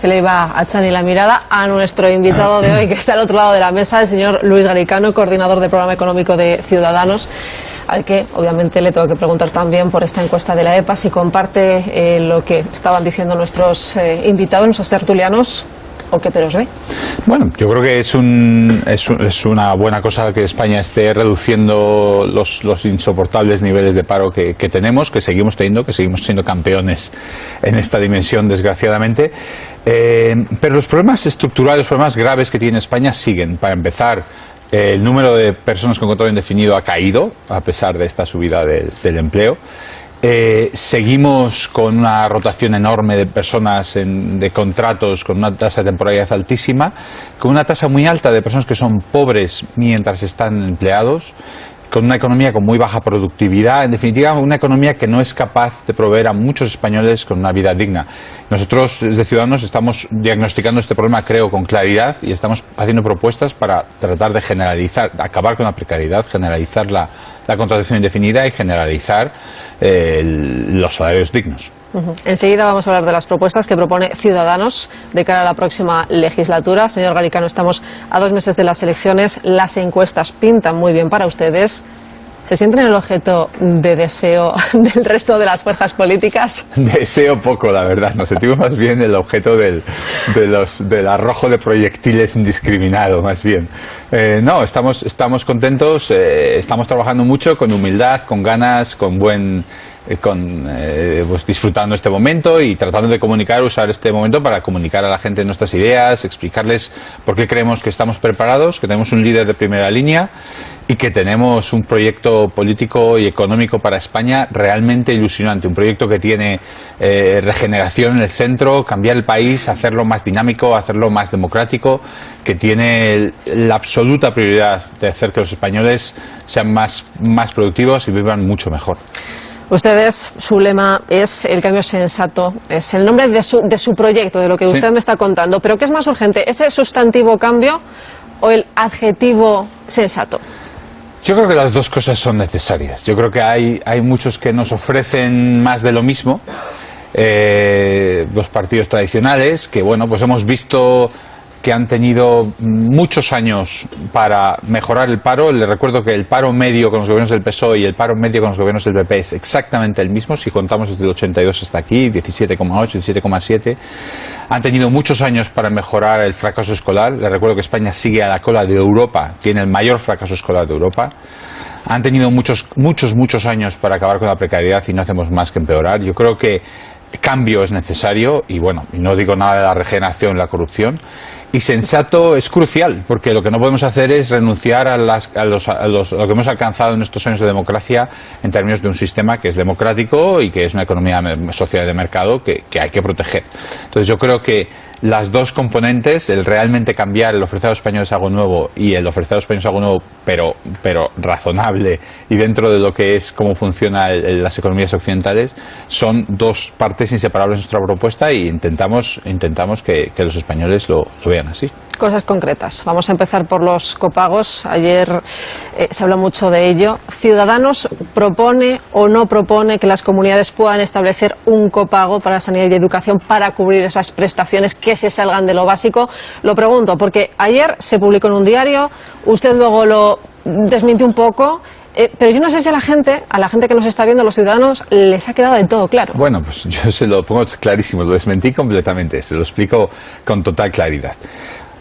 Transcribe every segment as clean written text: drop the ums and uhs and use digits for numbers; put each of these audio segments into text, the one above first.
se le iba a Chani la mirada a nuestro invitado de hoy, que está al otro lado de la mesa, el señor Luis Garicano, coordinador del programa económico de Ciudadanos, al que obviamente le tengo que preguntar también por esta encuesta de la EPA si comparte lo que estaban diciendo nuestros invitados, nuestros tertulianos. ¿O qué peros ve? Bueno, yo creo que es una buena cosa que España esté reduciendo los insoportables niveles de paro que tenemos, que seguimos teniendo, que seguimos siendo campeones en esta dimensión, desgraciadamente. Pero los problemas estructurales, los problemas graves que tiene España siguen. Para empezar, el número de personas con contrato indefinido ha caído, a pesar de esta subida del empleo. Seguimos con una rotación enorme de personas de contratos con una tasa de temporalidad altísima, con una tasa muy alta de personas que son pobres mientras están empleados, con una economía con muy baja productividad, en definitiva una economía que no es capaz de proveer a muchos españoles con una vida digna. Nosotros desde Ciudadanos estamos diagnosticando este problema, creo, con claridad y estamos haciendo propuestas para tratar de generalizar, acabar con la precariedad, generalizar la contratación indefinida y generalizar los salarios dignos. Enseguida vamos a hablar de las propuestas que propone Ciudadanos de cara a la próxima legislatura. Señor Garicano, estamos a 2 meses de las elecciones, las encuestas pintan muy bien para ustedes. ¿Se sienten el objeto de deseo del resto de las fuerzas políticas? Deseo poco, la verdad. Nos sentimos más bien el objeto del arrojo de proyectiles indiscriminado, más bien. No, estamos contentos, estamos trabajando mucho, con humildad, con ganas, pues disfrutando este momento y tratando de usar este momento para comunicar a la gente nuestras ideas, explicarles por qué creemos que estamos preparados, que tenemos un líder de primera línea y que tenemos un proyecto político y económico para España realmente ilusionante, un proyecto que tiene regeneración en el centro, cambiar el país, hacerlo más dinámico, hacerlo más democrático, que tiene la absoluta prioridad de hacer que los españoles sean más productivos y vivan mucho mejor. Ustedes, su lema es el cambio sensato, es el nombre de su proyecto, de lo que usted me está contando. Pero ¿qué es más urgente, ese sustantivo cambio o el adjetivo sensato? Yo creo que las dos cosas son necesarias. Yo creo que hay muchos que nos ofrecen más de lo mismo, los partidos tradicionales, que bueno, pues hemos visto que han tenido muchos años para mejorar el paro. Les recuerdo que el paro medio con los gobiernos del PSOE y el paro medio con los gobiernos del PP es exactamente el mismo, si contamos desde el 82 hasta aquí, 17,8, 17,7. Han tenido muchos años para mejorar el fracaso escolar. Les recuerdo que España sigue a la cola de Europa, tiene el mayor fracaso escolar de Europa. Han tenido muchos años para acabar con la precariedad y no hacemos más que empeorar. Yo creo que cambio es necesario y bueno, y no digo nada de la regeneración, la corrupción. Y sensato es crucial, porque lo que no podemos hacer es renunciar a lo que hemos alcanzado en estos años de democracia en términos de un sistema que es democrático y que es una economía social de mercado que hay que proteger. Entonces yo creo que las dos componentes, el realmente cambiar, el ofrecer a los españoles algo nuevo y el ofrecer a los españoles algo nuevo, pero razonable y dentro de lo que es cómo funcionan las economías occidentales, son dos partes inseparables de nuestra propuesta y intentamos que los españoles lo vean así. Cosas concretas. Vamos a empezar por los copagos. Ayer se habló mucho de ello. ¿Ciudadanos propone o no propone que las comunidades puedan establecer un copago para sanidad y educación para cubrir esas prestaciones que se salgan de lo básico? Lo pregunto porque ayer se publicó en un diario, usted luego lo desmintió un poco, pero yo no sé si a la gente que nos está viendo, los ciudadanos, les ha quedado de todo claro. Bueno, pues yo se lo pongo clarísimo, lo desmentí completamente, se lo explico con total claridad.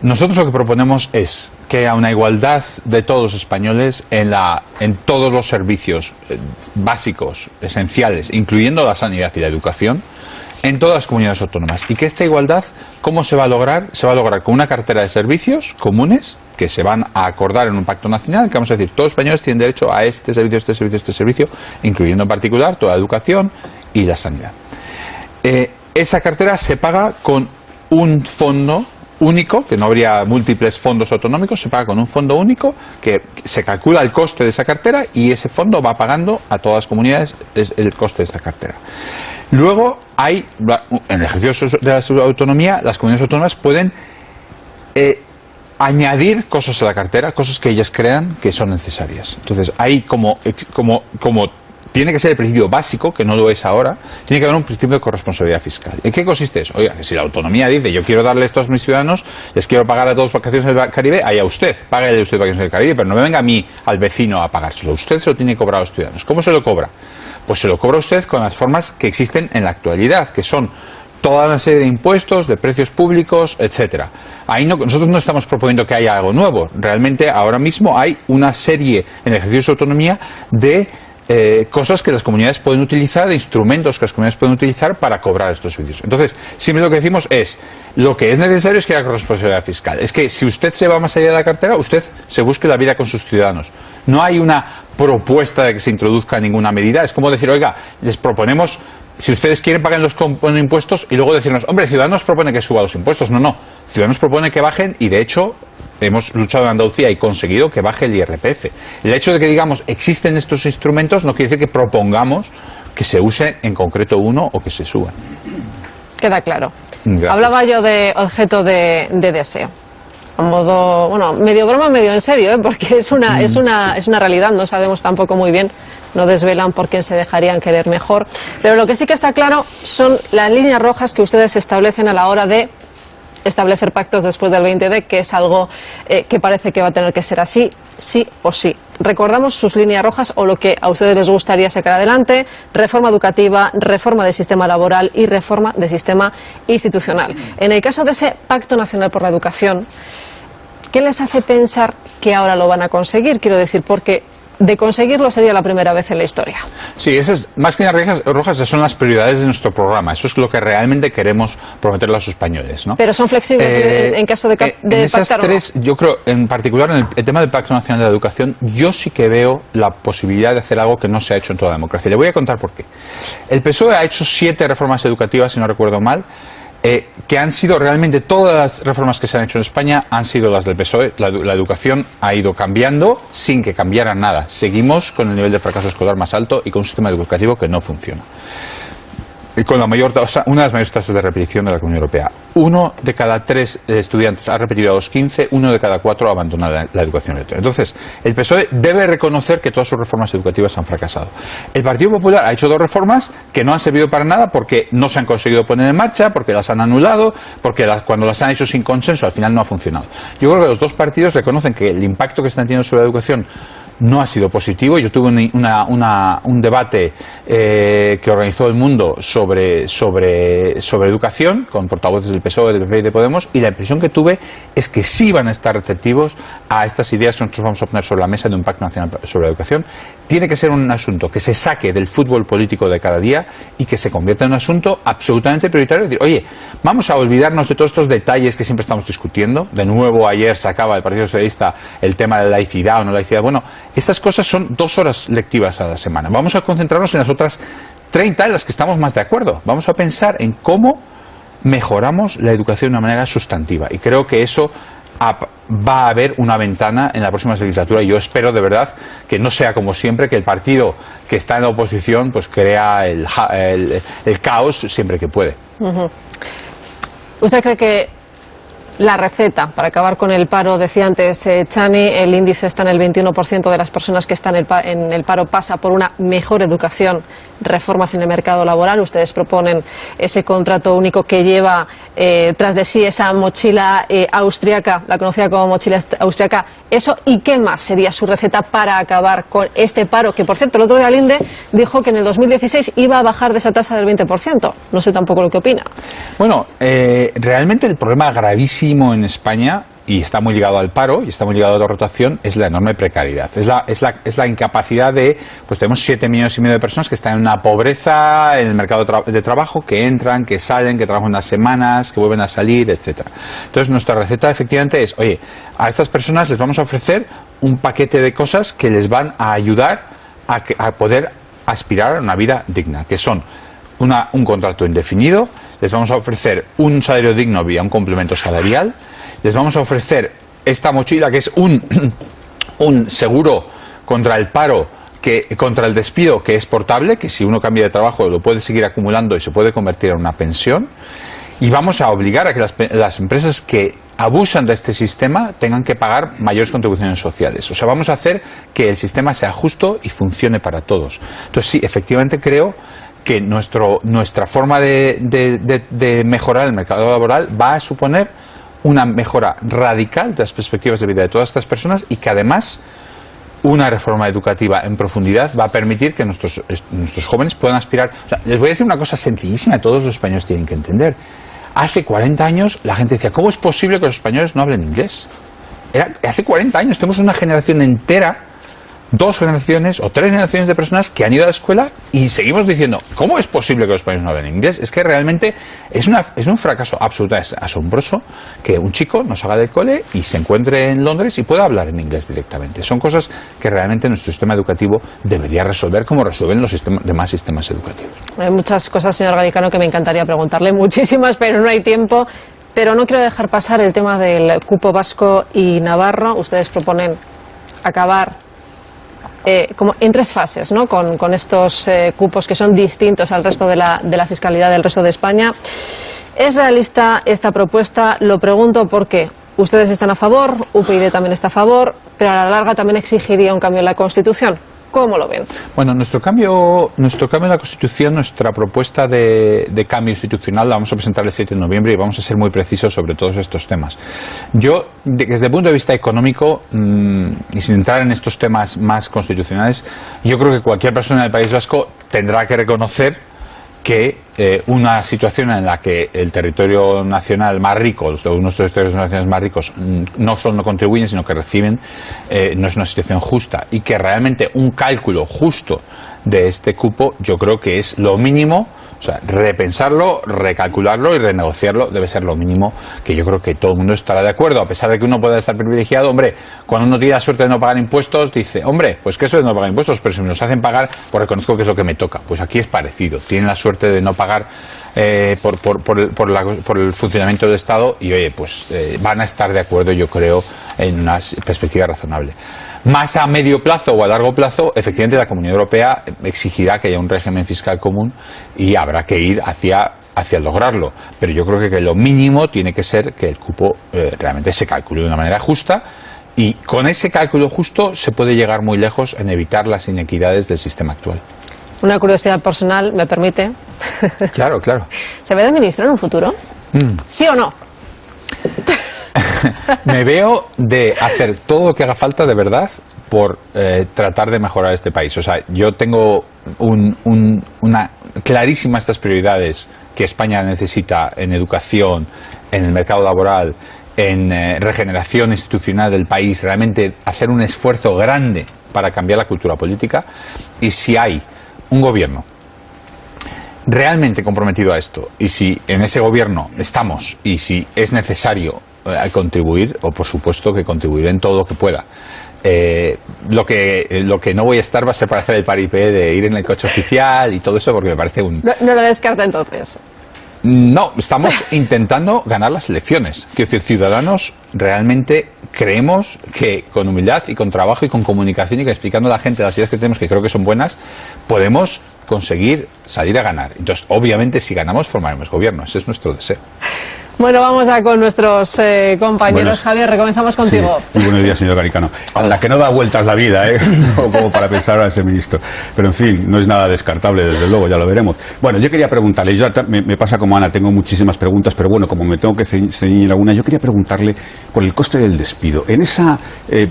Nosotros lo que proponemos es que haya una igualdad de todos los españoles en todos los servicios básicos, esenciales, incluyendo la sanidad y la educación, en todas las comunidades autónomas. Y que esta igualdad, ¿cómo se va a lograr? Se va a lograr con una cartera de servicios comunes que se van a acordar en un pacto nacional, que vamos a decir, todos los españoles tienen derecho a este servicio, este servicio, este servicio, incluyendo en particular toda la educación y la sanidad. Esa cartera se paga con un fondo único, que no habría múltiples fondos autonómicos, se paga con un fondo único, que se calcula el coste de esa cartera y ese fondo va pagando a todas las comunidades el coste de esa cartera. Luego hay, en el ejercicio de la autonomía, las comunidades autónomas pueden añadir cosas a la cartera, cosas que ellas crean que son necesarias. Entonces hay como tiene que ser el principio básico, que no lo es ahora, tiene que haber un principio de corresponsabilidad fiscal. ¿En qué consiste eso? Oiga, que si la autonomía dice, yo quiero darle esto a mis ciudadanos, les quiero pagar a todos vacaciones del Caribe, allá usted, páguele usted vacaciones del Caribe, pero no me venga a mí, al vecino, a pagárselo. Usted se lo tiene que cobrar a los ciudadanos. ¿Cómo se lo cobra? Pues se lo cobra usted con las formas que existen en la actualidad, que son toda una serie de impuestos, de precios públicos, etcétera. Ahí nosotros no estamos proponiendo que haya algo nuevo. Realmente ahora mismo hay una serie en el ejercicio de su autonomía de cosas que las comunidades pueden utilizar, de instrumentos que las comunidades pueden utilizar para cobrar estos servicios. Entonces, siempre lo que decimos es, lo que es necesario es que haya responsabilidad fiscal. Es que si usted se va más allá de la cartera, usted se busque la vida con sus ciudadanos. No hay una propuesta de que se introduzca ninguna medida. Es como decir, oiga, les proponemos, si ustedes quieren pagar los impuestos, y luego decirnos, hombre, Ciudadanos propone que suba los impuestos. No, no. Ciudadanos propone que bajen, y de hecho hemos luchado en Andalucía y conseguido que baje el IRPF. El hecho de que digamos existen estos instrumentos no quiere decir que propongamos que se use en concreto uno o que se suba. Queda claro. Gracias. Hablaba yo de objeto de deseo. A modo, bueno, medio broma, medio en serio, porque es una realidad, no sabemos tampoco muy bien, no desvelan por quién se dejarían querer mejor. Pero lo que sí que está claro son las líneas rojas que ustedes establecen a la hora de establecer pactos después del 20D, que es algo que parece que va a tener que ser así, sí o sí. Recordamos sus líneas rojas o lo que a ustedes les gustaría sacar adelante: reforma educativa, reforma del sistema laboral y reforma del sistema institucional. En el caso de ese Pacto Nacional por la Educación, ¿qué les hace pensar que ahora lo van a conseguir? Quiero decir, porque de conseguirlo sería la primera vez en la historia. Sí, esas más que líneas rojas, esas son las prioridades de nuestro programa. Eso es lo que realmente queremos prometerle a los españoles, ¿no? Pero son flexibles en caso de esas pactar, tres, ¿no? Yo creo, en particular en el tema del Pacto Nacional de la Educación, yo sí que veo la posibilidad de hacer algo que no se ha hecho en toda la democracia. Le voy a contar por qué. El PSOE ha hecho 7 reformas educativas, si no recuerdo mal, que han sido realmente todas las reformas que se han hecho en España han sido las del PSOE. La educación ha ido cambiando sin que cambiara nada. Seguimos con el nivel de fracaso escolar más alto y con un sistema educativo que no funciona. Con la mayor tasa, una de las mayores tasas de repetición de la Unión Europea. 1 de cada 3 estudiantes ha repetido a los 15, 1 de cada 4 ha abandonado la educación electoral. Entonces, el PSOE debe reconocer que todas sus reformas educativas han fracasado. El Partido Popular ha hecho 2 reformas que no han servido para nada porque no se han conseguido poner en marcha, porque las han anulado, porque cuando las han hecho sin consenso al final no ha funcionado. Yo creo que los 2 partidos reconocen que el impacto que están teniendo sobre la educación no ha sido positivo. Yo tuve un debate que organizó El Mundo sobre educación con portavoces del PSOE, del PP y de Podemos, y la impresión que tuve es que sí van a estar receptivos a estas ideas que nosotros vamos a poner sobre la mesa de un pacto nacional sobre la educación. Tiene que ser un asunto que se saque del fútbol político de cada día y que se convierta en un asunto absolutamente prioritario. Es decir, oye, vamos a olvidarnos de todos estos detalles que siempre estamos discutiendo. De nuevo, ayer sacaba el Partido Socialista el tema de la laicidad o no laicidad. Bueno, estas cosas son 2 horas lectivas a la semana. Vamos a concentrarnos en las otras 30 en las que estamos más de acuerdo. Vamos a pensar en cómo mejoramos la educación de una manera sustantiva. Y creo que eso va a haber una ventana en la próxima legislatura, y yo espero de verdad que no sea como siempre, que el partido que está en la oposición pues crea el caos siempre que puede. ¿Usted cree que la receta para acabar con el paro, decía antes Chani, el índice está en el 21% de las personas que están en el paro, pasa por una mejor educación, reformas en el mercado laboral? Ustedes proponen ese contrato único que lleva tras de sí esa mochila austriaca, la conocida como mochila austriaca. ¿Eso y qué más sería su receta para acabar con este paro? Que, por cierto, el otro día Linde dijo que en el 2016 iba a bajar de esa tasa del 20%. No sé tampoco lo que opina. Bueno, realmente el problema gravísimo en España, y está muy ligado al paro y está muy ligado a la rotación, es la enorme precariedad. Es la incapacidad de, pues tenemos 7,5 millones de personas que están en una pobreza en el mercado de trabajo, que entran, que salen, que trabajan unas semanas, que vuelven a salir, etcétera. Entonces nuestra receta efectivamente es, oye, a estas personas les vamos a ofrecer un paquete de cosas que les van a ayudar a poder aspirar a una vida digna, que son un contrato indefinido, les vamos a ofrecer un salario digno vía un complemento salarial, les vamos a ofrecer esta mochila que es un seguro contra el paro, contra el despido, que es portable, que si uno cambia de trabajo lo puede seguir acumulando y se puede convertir en una pensión. Y vamos a obligar a que las empresas que abusan de este sistema tengan que pagar mayores contribuciones sociales. O sea, vamos a hacer que el sistema sea justo y funcione para todos. Entonces, sí, efectivamente creo que nuestra forma de mejorar el mercado laboral va a suponer una mejora radical de las perspectivas de vida de todas estas personas y que además una reforma educativa en profundidad va a permitir que nuestros jóvenes puedan aspirar. O sea, les voy a decir una cosa sencillísima, todos los españoles tienen que entender. Hace 40 años la gente decía, ¿cómo es posible que los españoles no hablen inglés? Hace 40 años tenemos una generación entera, 2 generaciones o 3 generaciones de personas que han ido a la escuela y seguimos diciendo, ¿cómo es posible que los españoles no hablen inglés? Es que realmente es un fracaso absoluto, es asombroso que un chico no salga del cole y se encuentre en Londres y pueda hablar en inglés directamente. Son cosas que realmente nuestro sistema educativo debería resolver como resuelven los demás sistemas educativos. Hay muchas cosas, señor Garicano, que me encantaría preguntarle, muchísimas, pero no hay tiempo. Pero no quiero dejar pasar el tema del cupo vasco y navarro. Ustedes proponen acabar como en 3 fases, ¿no? Con estos cupos que son distintos al resto de la fiscalidad del resto de España. ¿Es realista esta propuesta? Lo pregunto porque ustedes están a favor, UPyD también está a favor, pero a la larga también exigiría un cambio en la Constitución. ¿Cómo lo ven? Bueno, nuestro cambio en la Constitución, nuestra propuesta de cambio institucional la vamos a presentar el 7 de noviembre y vamos a ser muy precisos sobre todos estos temas. Yo, desde el punto de vista económico, y sin entrar en estos temas más constitucionales, yo creo que cualquier persona del País Vasco tendrá que reconocer que una situación en la que el territorio nacional más rico, unos territorios nacionales más ricos, no solo no contribuyen, sino que reciben, no es una situación justa y que realmente un cálculo justo de este cupo yo creo que es lo mínimo. O sea, repensarlo, recalcularlo y renegociarlo debe ser lo mínimo, que yo creo que todo el mundo estará de acuerdo, a pesar de que uno pueda estar privilegiado. Hombre, cuando uno tiene la suerte de no pagar impuestos, dice, hombre, pues que eso de no pagar impuestos, pero si me los hacen pagar, pues reconozco que es lo que me toca. Pues aquí es parecido, tienen la suerte de no pagar por el funcionamiento del Estado y, oye, pues van a estar de acuerdo, yo creo, en una perspectiva razonable. Más a medio plazo o a largo plazo, efectivamente la Comunidad Europea exigirá que haya un régimen fiscal común y habrá que ir hacia lograrlo. Pero yo creo que lo mínimo tiene que ser que el cupo realmente se calcule de una manera justa y con ese cálculo justo se puede llegar muy lejos en evitar las inequidades del sistema actual. Una curiosidad personal, ¿me permite? Claro, claro. ¿Se ve de ministro en un futuro? ¿Sí o no? Me veo de hacer todo lo que haga falta de verdad por tratar de mejorar este país. O sea, yo tengo una clarísima estas prioridades que España necesita en educación, en el mercado laboral, en regeneración institucional del país, realmente hacer un esfuerzo grande para cambiar la cultura política. Y si hay un gobierno realmente comprometido a esto, y si en ese gobierno estamos, y si es necesario contribuir, o por supuesto que contribuiré en todo lo que pueda. Lo que no voy a estar va a ser para hacer el paripé de ir en el coche oficial y todo eso, porque me parece No lo descarta entonces. No, estamos intentando ganar las elecciones. Quiero decir, Ciudadanos realmente creemos que con humildad y con trabajo y con comunicación y que explicando a la gente las ideas que tenemos, que creo que son buenas, podemos conseguir salir a ganar. Entonces, obviamente, si ganamos, formaremos gobierno. Ese es nuestro deseo. Bueno, vamos a con nuestros compañeros. Javier, recomenzamos contigo. Sí. Muy buenos días, señor Garicano. A la que no da vueltas la vida, como para pensar a ese ministro. Pero, en fin, no es nada descartable, desde luego, ya lo veremos. Bueno, yo quería preguntarle, me pasa como Ana, tengo muchísimas preguntas, pero bueno, como me tengo que ceñir alguna, yo quería preguntarle por el coste del despido. En esa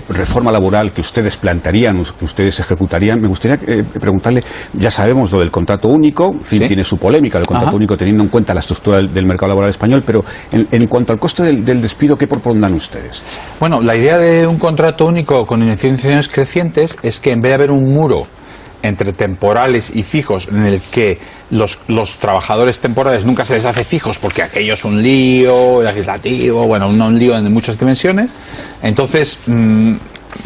reforma laboral que ustedes plantearían, que ustedes ejecutarían, me gustaría preguntarle, ya sabemos lo del contrato único, en fin, ¿sí? Tiene su polémica el contrato único teniendo en cuenta la estructura del mercado laboral español, pero en cuanto al coste del despido, ¿qué propondrán ustedes? Bueno, la idea de un contrato único con indemnizaciones crecientes es que en vez de haber un muro entre temporales y fijos en el que los trabajadores temporales nunca se les hace fijos porque aquello es un lío legislativo, bueno, un lío en muchas dimensiones, entonces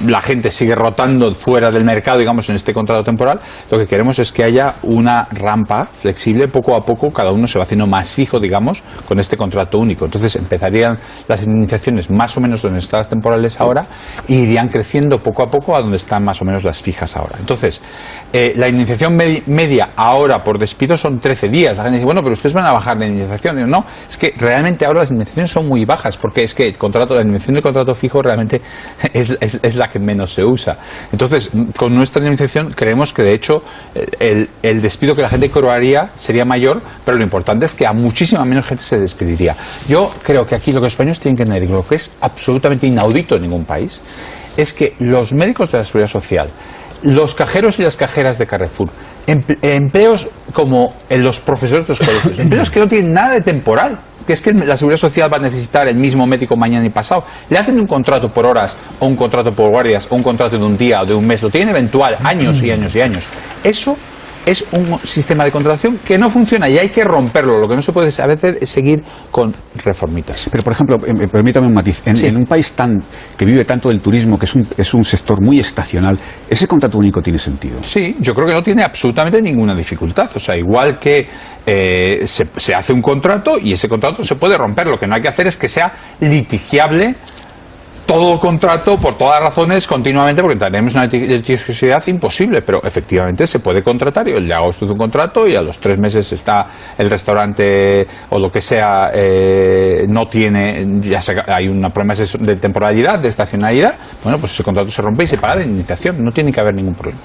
la gente sigue rotando fuera del mercado, digamos, en este contrato temporal, lo que queremos es que haya una rampa flexible, poco a poco cada uno se va haciendo más fijo, digamos, con este contrato único. Entonces empezarían las indemnizaciones más o menos donde están las temporales ahora e irían creciendo poco a poco a donde están más o menos las fijas ahora. Entonces, la indemnización media ahora por despido son 13 días. La gente dice, bueno, pero ustedes van a bajar la indemnización. Digo, no, es que realmente ahora las indemnizaciones son muy bajas, porque es que la indemnización del contrato fijo realmente es la que menos se usa. Entonces, con nuestra indemnización creemos que de hecho el despido que la gente cobraría sería mayor, pero lo importante es que a muchísima menos gente se despediría. Yo creo que aquí lo que los españoles tienen que entender, y lo que es absolutamente inaudito en ningún país, es que los médicos de la Seguridad Social, los cajeros y las cajeras de Carrefour, empleos como los profesores de los colegios, empleos que no tienen nada de temporal, que es que la Seguridad Social va a necesitar el mismo médico mañana y pasado, le hacen un contrato por horas, o un contrato por guardias, o un contrato de un día o de un mes, lo tienen eventual, años y años y años. Eso es un sistema de contratación que no funciona y hay que romperlo. Lo que no se puede a veces es seguir con reformitas. Pero, por ejemplo, permítame un matiz. En un país que vive tanto del turismo, que es un sector muy estacional, ¿ese contrato único tiene sentido? Sí, yo creo que no tiene absolutamente ninguna dificultad. O sea, igual que se hace un contrato y ese contrato se puede romper. Lo que no hay que hacer es que sea litigiable todo contrato por todas razones continuamente, porque tenemos una litigiosidad imposible, pero efectivamente se puede contratar. Yo le hago usted un contrato y a los 3 meses está el restaurante o lo que sea, no tiene, hay una promesa de temporalidad, de estacionalidad, bueno, pues ese contrato se rompe y se paga de indemnización, no tiene que haber ningún problema.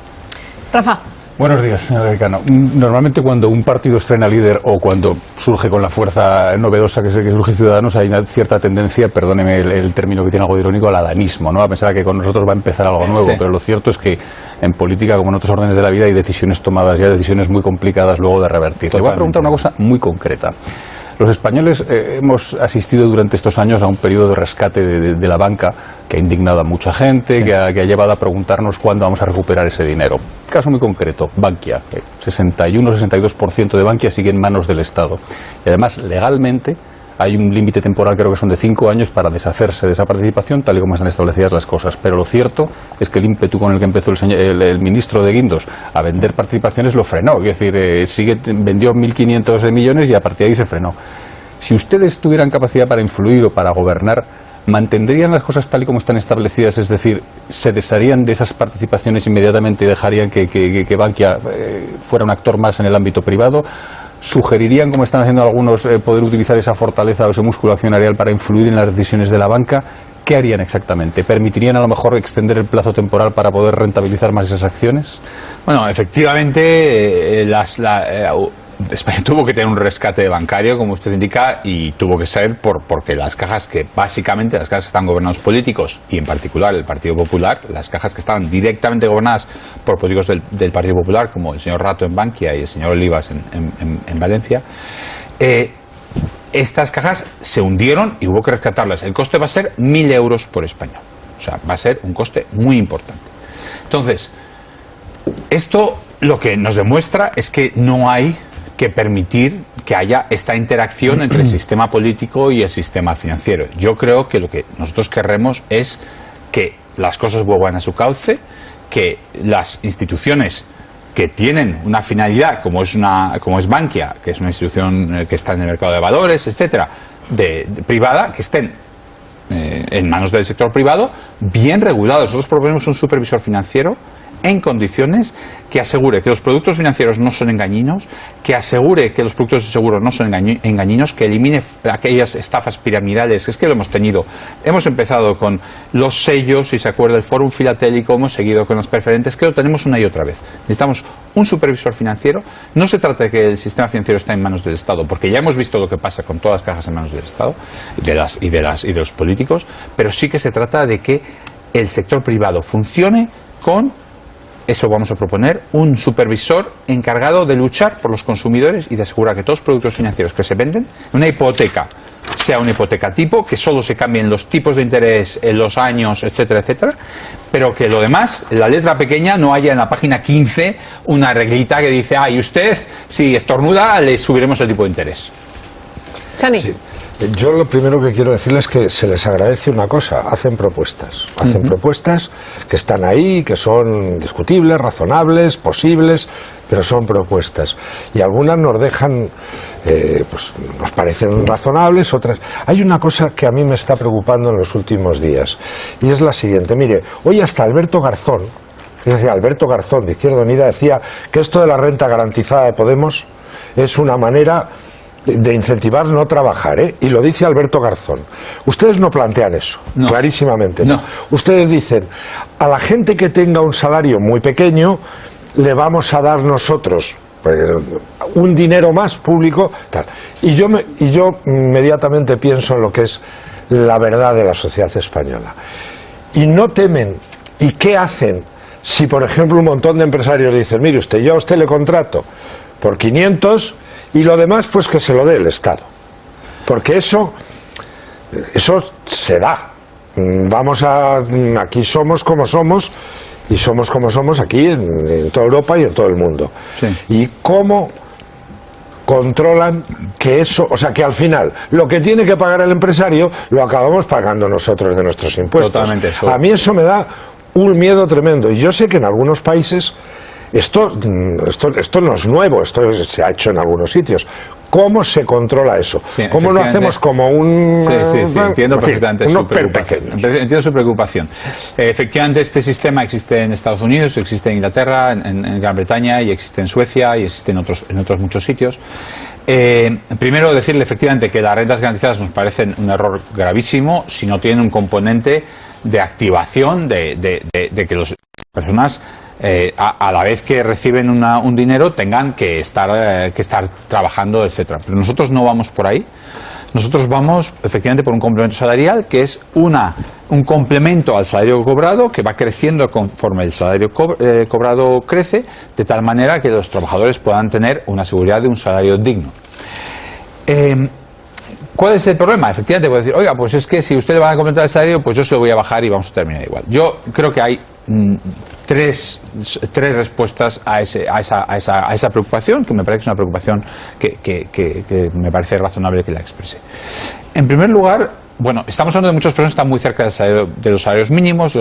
Rafa. Buenos días, señor Gaetano. Normalmente cuando un partido estrena líder o cuando surge con la fuerza novedosa que surge Ciudadanos, hay una cierta tendencia, perdóneme el término que tiene algo irónico, al adanismo, ¿no? A pensar que con nosotros va a empezar algo nuevo, sí. Pero lo cierto es que en política, como en otros órdenes de la vida, hay decisiones tomadas y hay decisiones muy complicadas luego de revertir. Le voy a preguntar una cosa muy concreta. Los españoles hemos asistido durante estos años a un periodo de rescate de la banca que ha indignado a mucha gente, sí. que ha llevado a preguntarnos cuándo vamos a recuperar ese dinero. Caso muy concreto, Bankia. 61-62% de Bankia sigue en manos del Estado. Y además, legalmente, hay un límite temporal, creo que son de 5 años, para deshacerse de esa participación, tal y como están establecidas las cosas. Pero lo cierto es que el ímpetu con el que empezó el ministro de Guindos a vender participaciones lo frenó. Es decir, vendió 1.500 millones y a partir de ahí se frenó. Si ustedes tuvieran capacidad para influir o para gobernar, ¿mantendrían las cosas tal y como están establecidas? Es decir, ¿se desharían de esas participaciones inmediatamente y dejarían que Bankia fuera un actor más en el ámbito privado? ¿Sugerirían, como están haciendo algunos, poder utilizar esa fortaleza o ese músculo accionarial para influir en las decisiones de la banca? ¿Qué harían exactamente? ¿Permitirían a lo mejor extender el plazo temporal para poder rentabilizar más esas acciones? Bueno, efectivamente, España tuvo que tener un rescate bancario, como usted indica, y tuvo que ser porque las cajas que básicamente, las cajas que están gobernados políticos, y en particular el Partido Popular, las cajas que estaban directamente gobernadas por políticos del Partido Popular, como el señor Rato en Bankia y el señor Olivas en Valencia, estas cajas se hundieron y hubo que rescatarlas. El coste va a ser 1.000 euros por español. O sea, va a ser un coste muy importante. Entonces, esto lo que nos demuestra es que no hay que permitir que haya esta interacción entre el sistema político y el sistema financiero. Yo creo que lo que nosotros querremos es que las cosas vuelvan a su cauce, que las instituciones que tienen una finalidad, como es Bankia, que es una institución que está en el mercado de valores, etcétera, privada, que estén en manos del sector privado, bien regulados. Nosotros proponemos un supervisor financiero en condiciones que asegure que los productos financieros no son engañinos, que asegure que los productos de seguro no son engañinos, que elimine aquellas estafas piramidales. Es que lo hemos tenido. Hemos empezado con los sellos, si se acuerda, el Fórum Filatélico, hemos seguido con los preferentes, que lo tenemos una y otra vez. Necesitamos un supervisor financiero. No se trata de que el sistema financiero está en manos del Estado, porque ya hemos visto lo que pasa con todas las cajas en manos del Estado y de los políticos, pero sí que se trata de que el sector privado funcione con... Eso vamos a proponer, un supervisor encargado de luchar por los consumidores y de asegurar que todos los productos financieros que se venden, una hipoteca, sea una hipoteca tipo, que solo se cambien los tipos de interés, los años, etcétera, etcétera, pero que lo demás, en la letra pequeña, no haya en la página 15 una reglita que dice, y usted, si estornuda, le subiremos el tipo de interés. Chani. Sí. Yo lo primero que quiero decirles es que se les agradece una cosa, hacen propuestas que están ahí, que son discutibles, razonables, posibles, pero son propuestas. Y algunas nos dejan, pues nos parecen razonables, otras... Hay una cosa que a mí me está preocupando en los últimos días, y es la siguiente. Mire, hoy hasta Alberto Garzón, de Izquierda Unida, decía que esto de la renta garantizada de Podemos es una manera de incentivar no trabajar, ¿eh? Y lo dice Alberto Garzón. Ustedes no plantean eso, no. Clarísimamente. No. Ustedes dicen, a la gente que tenga un salario muy pequeño, le vamos a dar nosotros un dinero más público, tal. Y yo inmediatamente pienso en lo que es la verdad de la sociedad española. Y no temen. ¿Y qué hacen si, por ejemplo, un montón de empresarios dicen, mire usted, yo a usted le contrato por 500 y lo demás pues que se lo dé el Estado? Porque eso se da. Aquí somos como somos y somos como somos aquí en toda Europa y en todo el mundo. Sí. ¿Y cómo controlan que eso, o sea, que al final lo que tiene que pagar el empresario lo acabamos pagando nosotros de nuestros impuestos? Totalmente eso. A mí eso me da un miedo tremendo, y yo sé que en algunos países esto no es nuevo, esto se ha hecho en algulos sitios. ¿Cómo se controla eso? Sí, ¿Cómo lo hacemos como un... Sí, entiendo perfectamente unos su preocupación. Entiendo su preocupación. Efectivamente, este sistema existe en Estados Unidos, existe en Inglaterra, en Gran Bretaña, y existe en Suecia, y existe en otros muchos sitios. Primero decirle efectivamente que las rentas garantizadas nos parecen un error gravísimo si no tienen un componente de activación de que las personas a la vez que reciben un dinero tengan que estar trabajando, etcétera. Pero nosotros no vamos por ahí. Nosotros vamos efectivamente por un complemento salarial que es un complemento al salario cobrado, que va creciendo conforme el salario cobrado crece, de tal manera que los trabajadores puedan tener una seguridad de un salario digno. ¿Cuál es el problema? Efectivamente puede decir, oiga, pues es que si usted le van a complementar el salario, pues yo se lo voy a bajar y vamos a terminar igual. Yo creo que hay tres respuestas a esa preocupación, que me parece que es una preocupación que me parece razonable que la exprese. En primer lugar, bueno, estamos hablando de muchas personas que están muy cerca de los salarios mínimos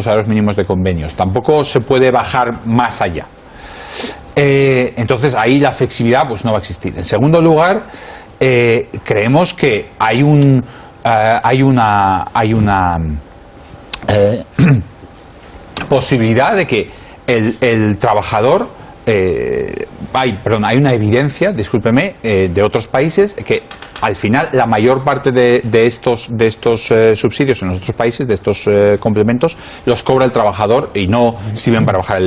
de convenios. Tampoco se puede bajar más allá. Entonces ahí la flexibilidad pues no va a existir. En segundo lugar, creemos que hay una posibilidad de que el trabajador hay una evidencia, discúlpeme, de otros países que al final la mayor parte de estos subsidios en los otros países, de estos complementos, los cobra el trabajador y no sirven para bajar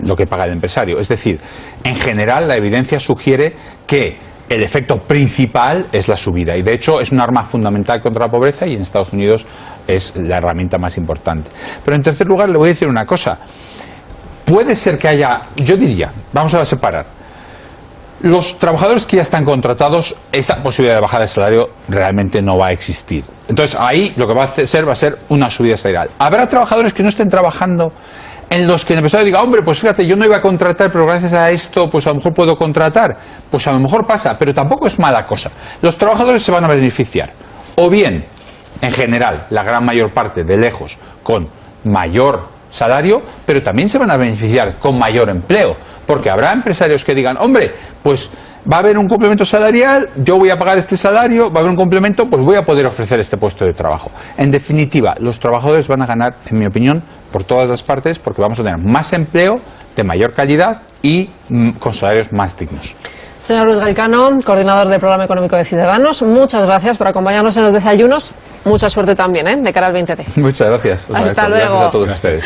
lo que paga el empresario. Es decir, en general la evidencia sugiere que el efecto principal es la subida, y de hecho es un arma fundamental contra la pobreza, y en Estados Unidos es la herramienta más importante. Pero en tercer lugar le voy a decir una cosa. Puede ser que haya, yo diría, vamos a separar, los trabajadores que ya están contratados, esa posibilidad de bajada de salario realmente no va a existir. Entonces ahí lo que va a ser una subida salarial. Habrá trabajadores que no estén trabajando, en los que el empresario diga, hombre, pues fíjate, yo no iba a contratar, pero gracias a esto, pues a lo mejor puedo contratar. Pues a lo mejor pasa, pero tampoco es mala cosa. Los trabajadores se van a beneficiar, o bien, en general, la gran mayor parte, de lejos, con mayor salario, pero también se van a beneficiar con mayor empleo, porque habrá empresarios que digan, hombre, pues va a haber un complemento salarial, yo voy a pagar este salario, va a haber un complemento, pues voy a poder ofrecer este puesto de trabajo. En definitiva, los trabajadores van a ganar, en mi opinión, por todas las partes, porque vamos a tener más empleo de mayor calidad y con salarios más dignos. Señor Luis Garicano, coordinador del Programa Económico de Ciudadanos, muchas gracias por acompañarnos en los desayunos. Mucha suerte también, de cara al 20D. Muchas gracias. Hasta luego. Gracias a todos ustedes.